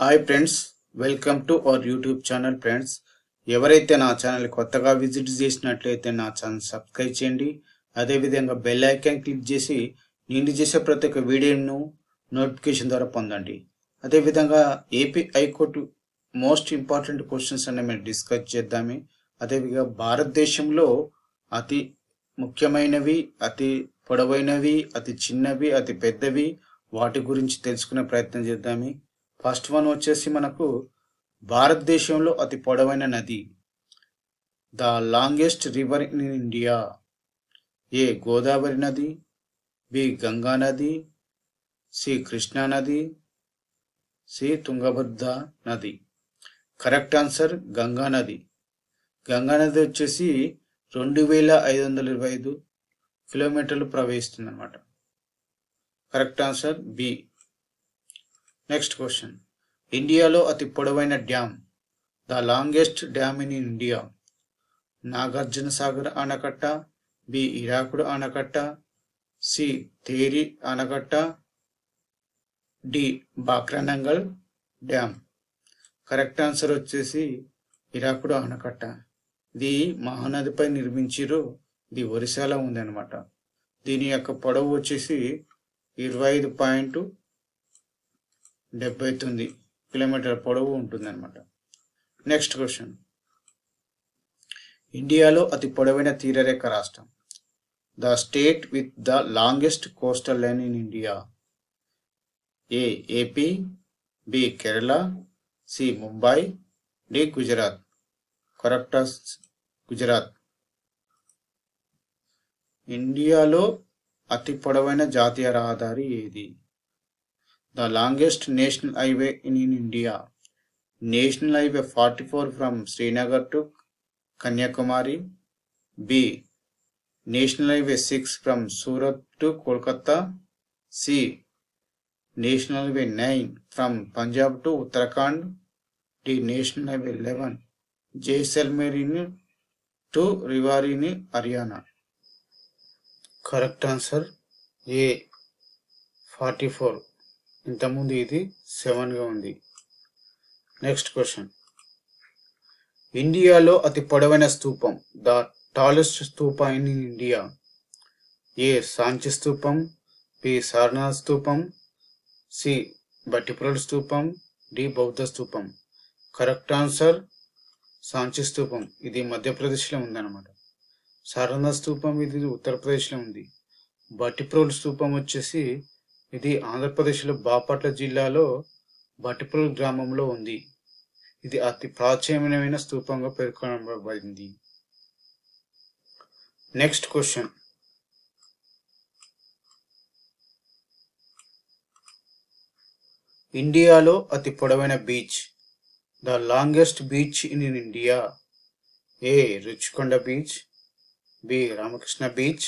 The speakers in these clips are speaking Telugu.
Hi friends, welcome to our YouTube channel. Friends, ఎవరైతే నా ఛానల్ కొత్తగా విజిట్ చేసినట్లయితే నా ఛానల్ సబ్స్క్రైబ్ చేయండి. అదేవిధంగా బెల్ ఐకాన్ క్లిక్ చేసి నేను చేసే ప్రతి ఒక్క వీడియోను నోటిఫికేషన్ ద్వారా పొందండి. అదేవిధంగా AP high court most important questions అనే మేము డిస్కస్ చేద్దాము. అదేవిధంగా భారతదేశంలో అతి ముఖ్యమైనవి, అతి పొడవైనవి, అతి చిన్నవి, అతి పెద్దవి వాటి గురించి తెలుసుకునే ప్రయత్నం చేద్దాము. ఫస్ట్ వన్ వచ్చేసి మనకు భారతదేశంలో అతి పొడవైన నది. The longest river in India. A Godavari నది, బి గంగా నది, సి కృష్ణా నది, సి తుంగభద్ర నది. కరెక్ట్ ఆన్సర్ గంగా నది. గంగా నది వచ్చేసి 2525 కిలోమీటర్లు ప్రవహిస్తుంది అన్నమాట. Correct answer B. Next question, ఇండియాలో అతి పొడవైన డ్యామ్. The longest dam in India. Nagarjuna Sagar ఆనకట్ట, బి హీరాకుడ్ ఆనకట్ట, సి తేరి ఆనకట్ట, D Bhakra Nangal dam. Correct answer వచ్చేసి హీరాకుడ్ ఆనకట్ట. ఇది మహానదిపై నిర్మించారు. ఇది ఒరిస్సాలో ఉంది అనమాట. దీని యొక్క పొడవు వచ్చేసి 25.79 కిలోమీటర్ పొడవు ఉంటుంది అనమాట. నెక్స్ట్ క్వశ్చన్, ఇండియాలో అతి పొడవైన తీరరేఖ రాష్ట్రం. The state with the longest coastal line in India. A AP, B Kerala, C Mumbai, D Gujarat. Correct Gujarat. ఇండియాలో అతి పొడవైన జాతీయ రహదారి ఏది? The longest national highway in India. National highway 44 from Srinagar to Kanyakumari. B national highway 6 from Surat to Kolkata. C national highway 9 from Punjab to Uttarakhand. D national highway 11 Jaisalmer to Rewari in Haryana. Correct answer ఏ 44. ఇంతకుముందు ఇది 7గా ఉంది. నెక్స్ట్ క్వశ్చన్, ఇండియాలో అతి పొడవైన స్తూపం. The tallest stupa in India. A Sanchi స్తూపం, బి సారనాథ్ స్తూపం, సి భట్టిప్రోల్ స్తూపం, డి బౌద్ధ స్తూపం. కరెక్ట్ ఆన్సర్ సాంచి స్తూపం. ఇది మధ్యప్రదేశ్లో ఉందన్నమాట. సారనాథ్ స్తూపం ఇది ఉత్తరప్రదేశ్లో ఉంది. భట్టిప్రోల్ స్తూపం వచ్చేసి ఇది ఆంధ్రప్రదేశ్లో బాపట్ల జిల్లాలో భట్టిప్రోల్ గ్రామంలో ఉంది. ఇది అతి ప్రాచీనమైన స్తూపంగా పేర్కొనబడింది. నెక్స్ట్ క్వశ్చన్, ఇండియాలో అతి పొడవైన beach. The longest beach in India. A Rushikonda beach, B Ramakrishna beach,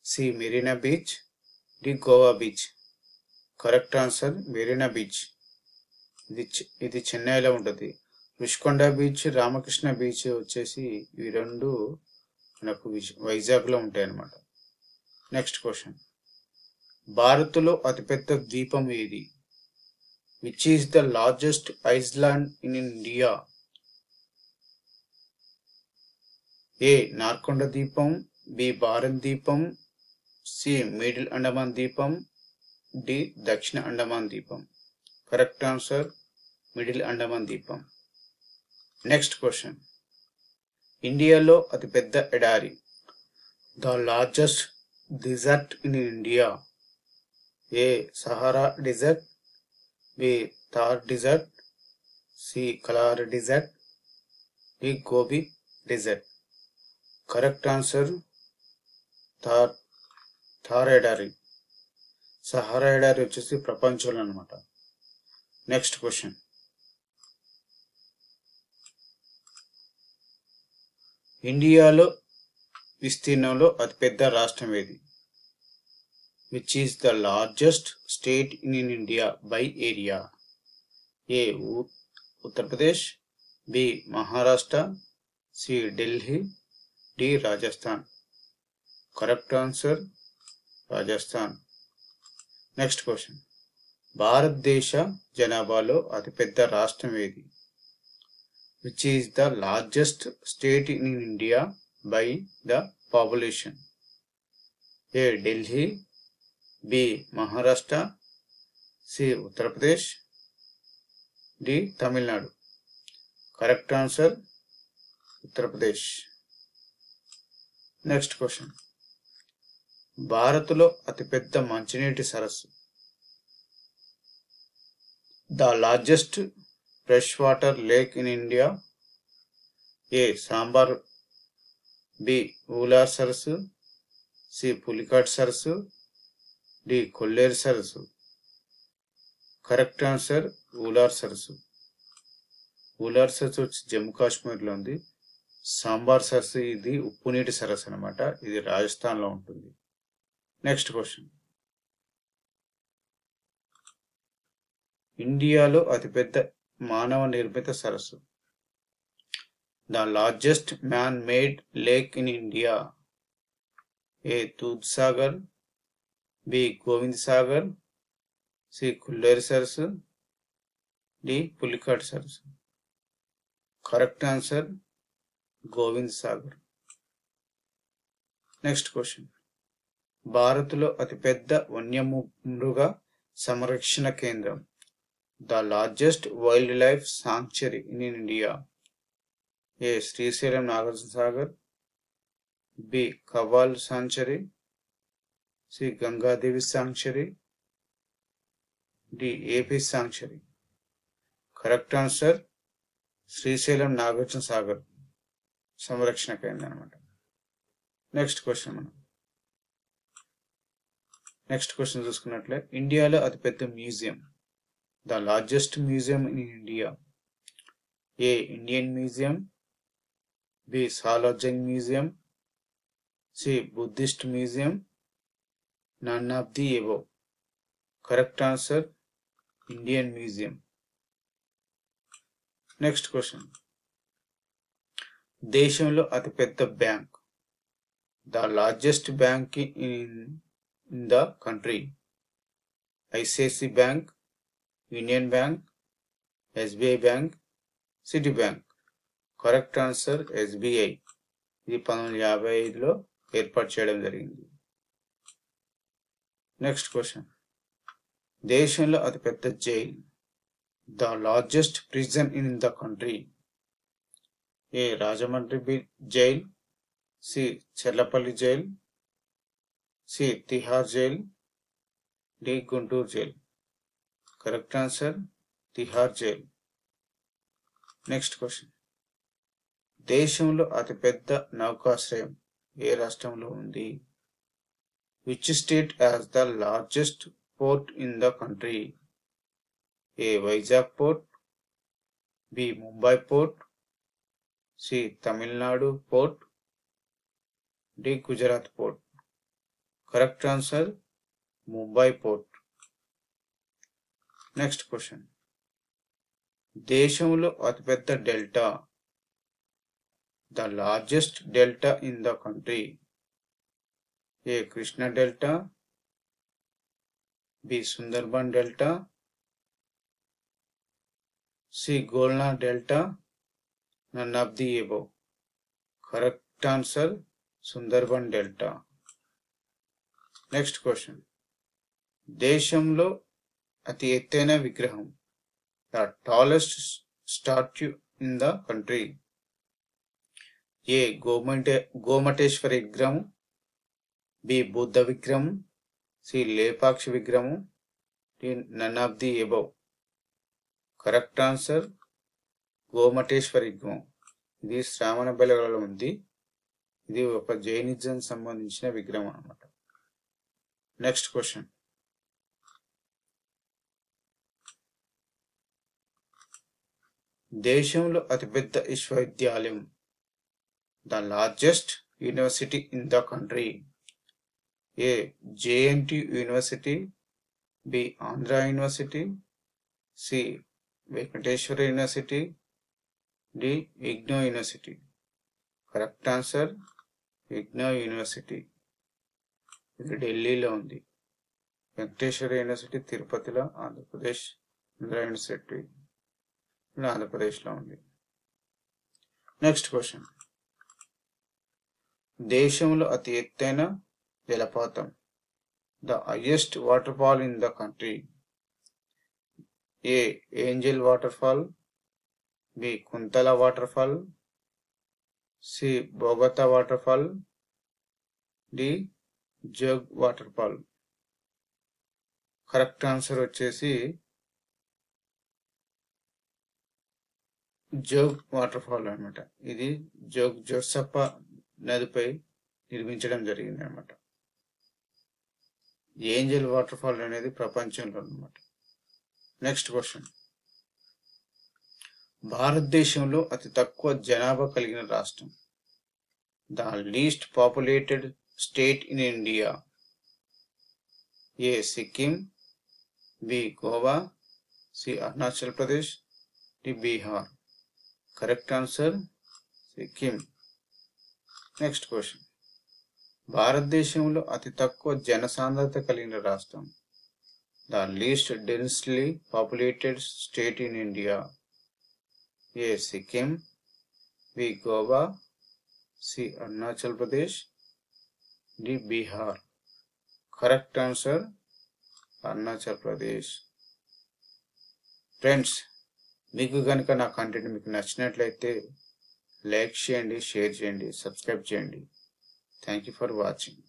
C Marina beach, D Goa beach. Correct answer Marina beach. ఇది చెన్నైలో ఉంటుంది. రుషికొండ బీచ్, రామకృష్ణ బీచ్ వచ్చేసి ఇవి రెండు మనకు వైజాగ్లో ఉంటాయి అన్నమాట. నెక్స్ట్ క్వశ్చన్, భారత్లో అతిపెద్ద ద్వీపం ఏది? Which is the largest island in India? A Narcondam ద్వీపం, బి భారత్ ద్వీపం, సి మిడిల్ అండమాన్ ద్వీపం, డి దక్షిణ అండమాన్ ద్వీపం. కరెక్ట్ ఆన్సర్ మిడిల్ అండమాన్ ద్వీపం. నెక్స్ట్ క్వశ్చన్, ఇండియాలో అతిపెద్ద ఎడారి. The largest desert in India. A Sahara desert, B Thar desert, సి కలార్ desert, D Gobi desert. Correct answer Thar ఎడారి. సహారా ఎడారి వచ్చేసి ప్రపంచంలో అనమాట. నెక్స్ట్ క్వశ్చన్, ఇండియాలో విస్తీర్ణంలో అతిపెద్ద రాష్ట్రం ఏది? Which is the largest state in India by area? A Uttar Pradesh, B Maharashtra, C Delhi, D Rajasthan. Correct answer Rajasthan. Next question, భారతదేశ జనాభాలో అతిపెద్ద రాష్ట్రం ఏది? Which is the largest state in India by the population? A. Delhi, B. Maharashtra, C. Uttar Pradesh, D. Tamil Nadu. Correct answer Uttar Pradesh. Next question. భారత్లో అతిపెద్ద మంచినీటి సరస్సు. The largest freshwater lake in India. A. Sambar, B. Ular Sarasu, C. Pulikat Sarasu, D. Kolleri Sarasu. Correct answer Ular Sarasu. Ular Sarasu Jammu కాశ్మీర్లో ఉంది. సాంబార్ సరస్సు ఇది ఉప్పు నీటి సరస్సు అనమాట. ఇది రాజస్థాన్లో ఉంటుంది. Next question. ఇండియాలో అతిపెద్ద మానవ నిర్మిత సరస్సు. The largest man-made lake in India. A. Dudhsagar, B. Govind Sagar, C. Kolleri Sarasu, D. Pulikat Sarasu. Correct answer Govind Sagar. Next question. భారత్లో అతిపెద్ద వన్యమృగ సంరక్షణ కేంద్రం. The largest wildlife sanctuary in India. A. Srisailam Nagarjuna Sagar, B. Kawal Sanctuary, C. Ganga Devi Sanctuary, D. AP Sanctuary. Correct answer Srisailam Nagarjuna Sagar సంరక్షణ కేంద్రం అన్నమాట. నెక్స్ట్ క్వశ్చన్ చూసుకున్నట్లే ఇండియాలో అతిపెద్ద museum. The largest museum in India. A. Indian museum, B. Salar Jung museum, C. Buddhist museum, none of the above. Correct answer Indian museum. Next question. దేశంలో అతిపెద్ద bank. The largest bank in the country. ICICI bank, union bank, SBI bank, Citi bank. Correct answer SBI. ఇది 1955లో ఏర్పాటు చేయడం జరిగింది. Next question. దేశంలో అతిపెద్ద jail. The largest prison in the country. A. Rajahmundry jail, C. Cherlapally jail, C. Tihar jail, D. Guntur jail. Correct answer Tihar jail. Next question. దేశంలో అతిపెద్ద నౌకాశ్రయం ఏ రాష్ట్రంలో ఉంది? Which state has the largest port in the country? A. Vizag port, B. Mumbai port, C. Tamil Nadu port, D. Gujarat port. Correct answer Mumbai port. Next question. దేశంలో అతిపెద్ద delta. The largest delta in the country. A. Krishna delta, B. Sundarban delta, C. గోల్నా delta, none of the above. Correct answer Sundarban delta. Next question. దేశంలో అతి ఎత్తైన విగ్రహం. The tallest statue in the country. A. Gomateshwara విగ్రహం, బి. బుద్ధ విగ్రహం, సి. లేపాక్షి విగ్రహం, D. None of the above. Correct answer Gomateshwara విగ్రహం. ఇది శ్రావణబెళగొళలో ఉంది. ఇది ఒక జైనిజం సంబంధించిన విగ్రహం అన్నమాట. Next question. దేశంలో అతిపెద్ద విశ్వవిద్యాలయం. The largest university in the country. A. JNTU university, B. Andhra university, C. Venkateswara university, D. IGNOU university. Correct answer IGNOU university. ఇది ఢిల్లీలో ఉంది. వెంకటేశ్వర యూనివర్సిటీ తిరుపతిలో, ఆంధ్రప్రదేశ్. ఇందిరా యూనివర్సిటీ ఆంధ్రప్రదేశ్లో ఉంది. Next question. దేశంలో అతి ఎత్తైన జలపాతం. The highest waterfall in the country. A Angel waterfall, B Kuntala waterfall, C Bogota waterfall, D Jog waterfall. Correct answer వచ్చేసి జోగ్ వాటర్ ఫాల్ అనమాట. ఇది జోసప్ప నదిపై నిర్మించడం జరిగింది అనమాట. ఏంజల్ వాటర్ ఫాల్ అనేది ప్రపంచంలో అనమాట. Next question. భారతదేశంలో అతి తక్కువ జనాభా కలిగిన రాష్ట్రం. The least populated state in India. A Sikkim, B Goa, C Arunachal Pradesh, D Bihar. Correct answer Sikkim. Next question. భారతదేశంలో అతి తక్కువ జనసాంద్రత కలిగిన రాష్ట్రం. The least densely populated state in India. A Sikkim, B Goa, C Arunachal Pradesh, D Bihar. Correct answer Arunachal Pradesh. Friends, మీకు కనుక నా కంటెంట్ మీకు నచ్చినట్లయితే లైక్ చేయండి, షేర్ చేయండి, సబ్స్క్రైబ్ చేయండి. Thank you for watching.